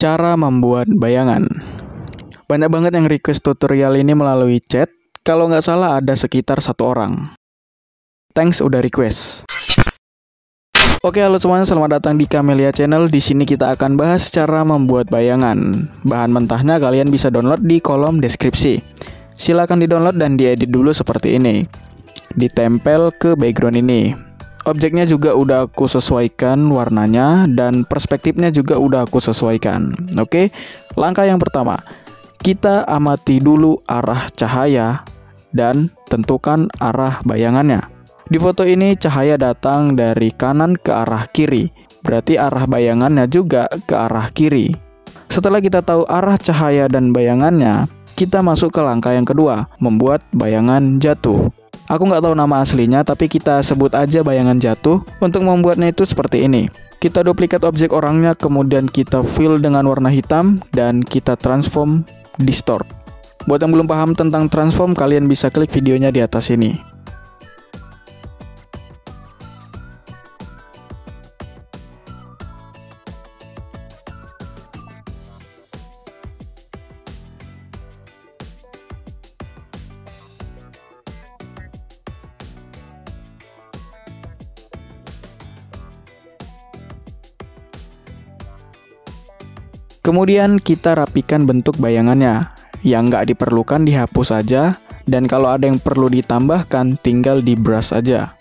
Cara membuat bayangan. Banyak banget yang request tutorial ini melalui chat. Kalau nggak salah ada sekitar 1 orang. Thanks udah request. Oke, halo semuanya, selamat datang di Camelia Channel. Di sini kita akan bahas cara membuat bayangan. Bahan mentahnya kalian bisa download di kolom deskripsi. Silahkan di-download dan diedit dulu seperti ini. Ditempel ke background ini. Objeknya juga udah aku sesuaikan warnanya dan perspektifnya juga udah aku sesuaikan. Oke, langkah yang pertama, kita amati dulu arah cahaya dan tentukan arah bayangannya. Di foto ini cahaya datang dari kanan ke arah kiri, berarti arah bayangannya juga ke arah kiri. Setelah kita tahu arah cahaya dan bayangannya, kita masuk ke langkah yang kedua, membuat bayangan jatuh. Aku nggak tahu nama aslinya, tapi kita sebut aja bayangan jatuh. Untuk membuatnya itu seperti ini. Kita duplikat objek orangnya, kemudian kita fill dengan warna hitam, dan kita transform distort. Buat yang belum paham tentang transform, kalian bisa klik videonya di atas ini. Kemudian kita rapikan bentuk bayangannya. Yang nggak diperlukan dihapus saja, dan kalau ada yang perlu ditambahkan tinggal di brush aja.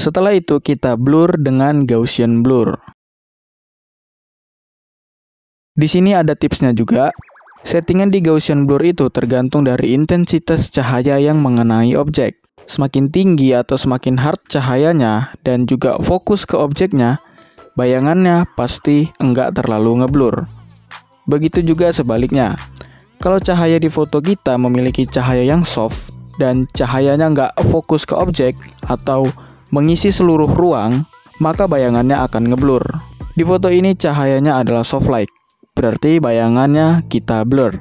Setelah itu kita blur dengan Gaussian blur. Di sini ada tipsnya juga. Settingan di Gaussian blur itu tergantung dari intensitas cahaya yang mengenai objek. Semakin tinggi atau semakin hard cahayanya dan juga fokus ke objeknya, bayangannya pasti enggak terlalu ngeblur. Begitu juga sebaliknya. Kalau cahaya di foto kita memiliki cahaya yang soft dan cahayanya enggak fokus ke objek atau mengisi seluruh ruang, maka bayangannya akan ngeblur. Di foto ini cahayanya adalah soft light, berarti bayangannya kita blur.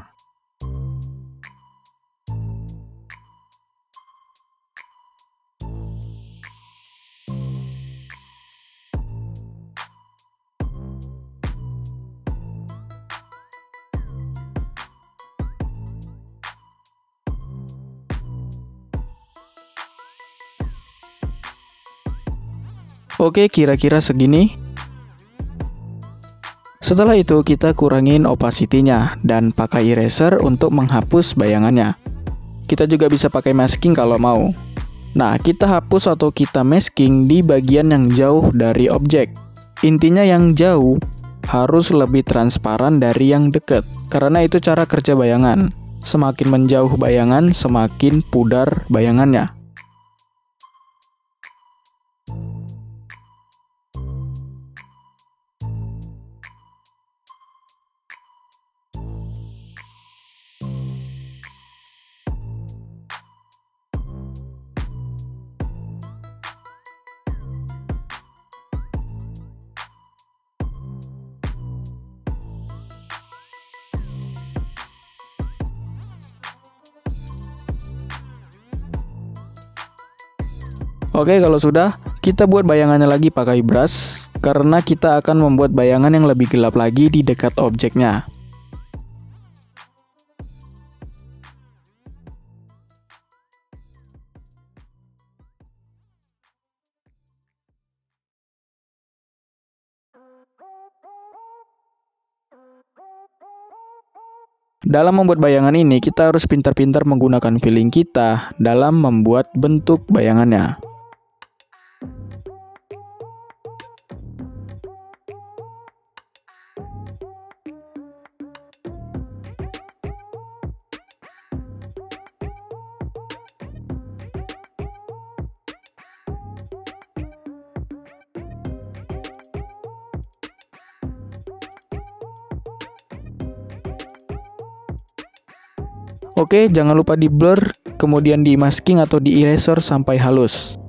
Oke, kira-kira segini. Setelah itu kita kurangin opacity-nya dan pakai eraser untuk menghapus bayangannya. Kita juga bisa pakai masking kalau mau. Nah, kita hapus atau kita masking di bagian yang jauh dari objek. Intinya yang jauh harus lebih transparan dari yang dekat, karena itu cara kerja bayangan. Semakin menjauh bayangan, semakin pudar bayangannya. Oke, kalau sudah, kita buat bayangannya lagi pakai brush, karena kita akan membuat bayangan yang lebih gelap lagi di dekat objeknya. Dalam membuat bayangan ini, kita harus pintar-pintar menggunakan feeling kita dalam membuat bentuk bayangannya. Oke, jangan lupa di blur, kemudian di masking atau di eraser sampai halus.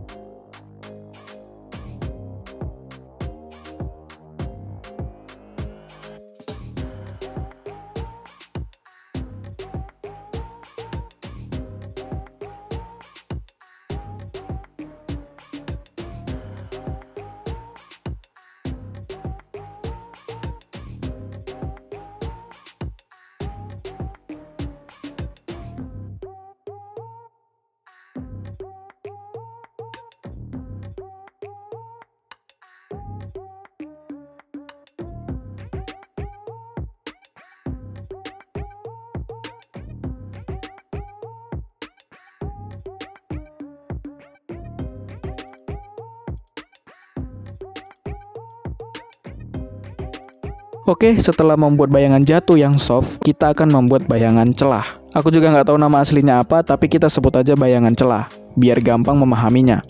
Oke, setelah membuat bayangan jatuh yang soft, kita akan membuat bayangan celah. Aku juga nggak tahu nama aslinya apa, tapi kita sebut aja bayangan celah, biar gampang memahaminya.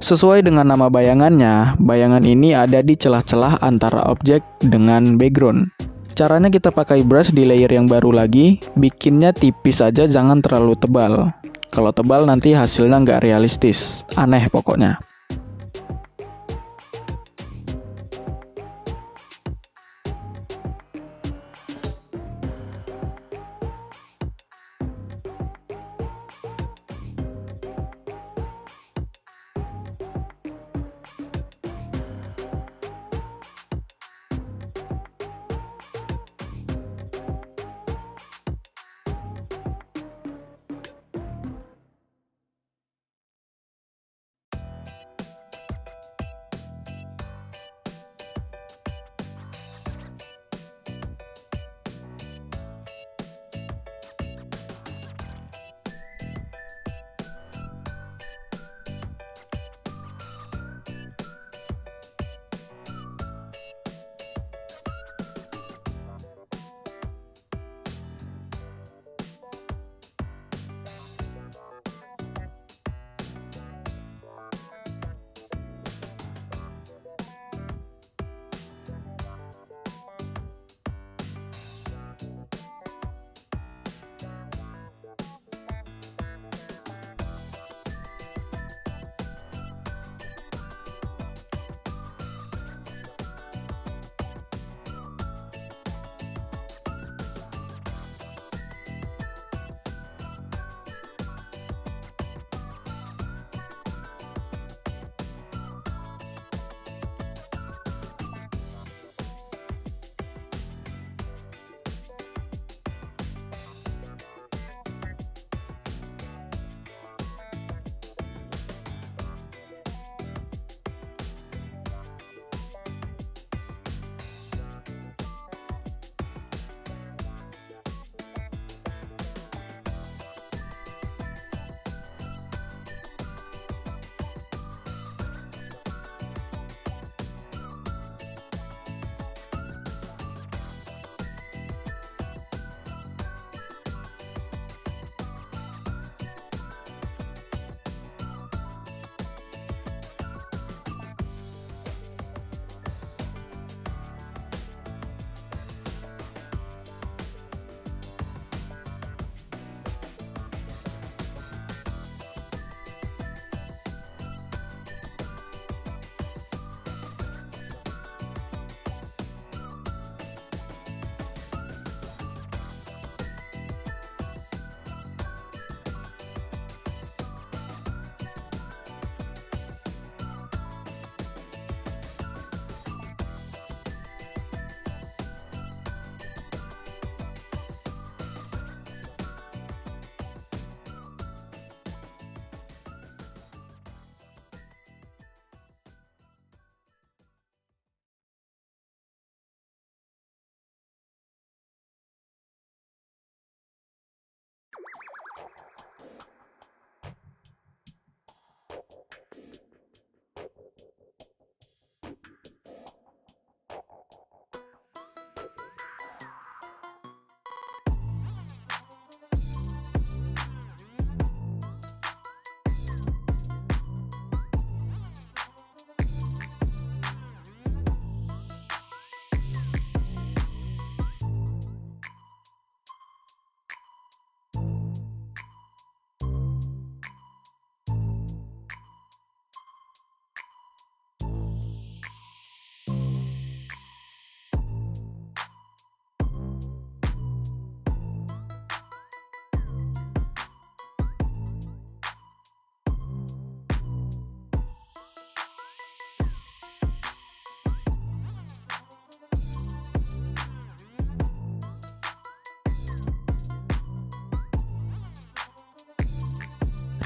Sesuai dengan nama bayangannya, bayangan ini ada di celah-celah antara objek dengan background. Caranya kita pakai brush di layer yang baru lagi, bikinnya tipis aja, jangan terlalu tebal. Kalau tebal nanti hasilnya nggak realistis, aneh pokoknya.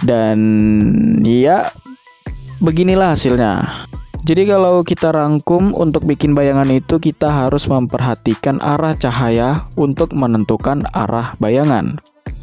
Dan ya, beginilah hasilnya. Jadi kalau kita rangkum, untuk bikin bayangan itu kita harus memperhatikan arah cahaya untuk menentukan arah bayangan.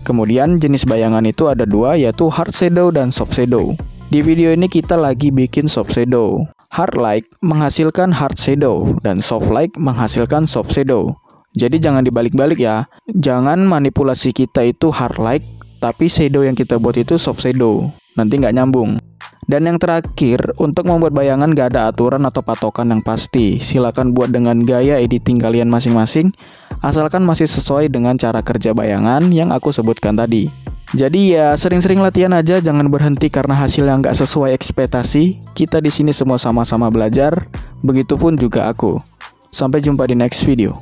Kemudian jenis bayangan itu ada dua, yaitu hard shadow dan soft shadow. Di video ini kita lagi bikin soft shadow. Hard light menghasilkan hard shadow dan soft light menghasilkan soft shadow. Jadi jangan dibalik-balik ya. Jangan manipulasi kita itu hard light, tapi shadow yang kita buat itu soft shadow. Nanti nggak nyambung. Dan yang terakhir, untuk membuat bayangan gak ada aturan atau patokan yang pasti. Silakan buat dengan gaya editing kalian masing-masing, asalkan masih sesuai dengan cara kerja bayangan yang aku sebutkan tadi. Jadi ya sering-sering latihan aja, jangan berhenti karena hasil yang gak sesuai ekspektasi. Kita di sini semua sama-sama belajar, begitupun juga aku. Sampai jumpa di next video.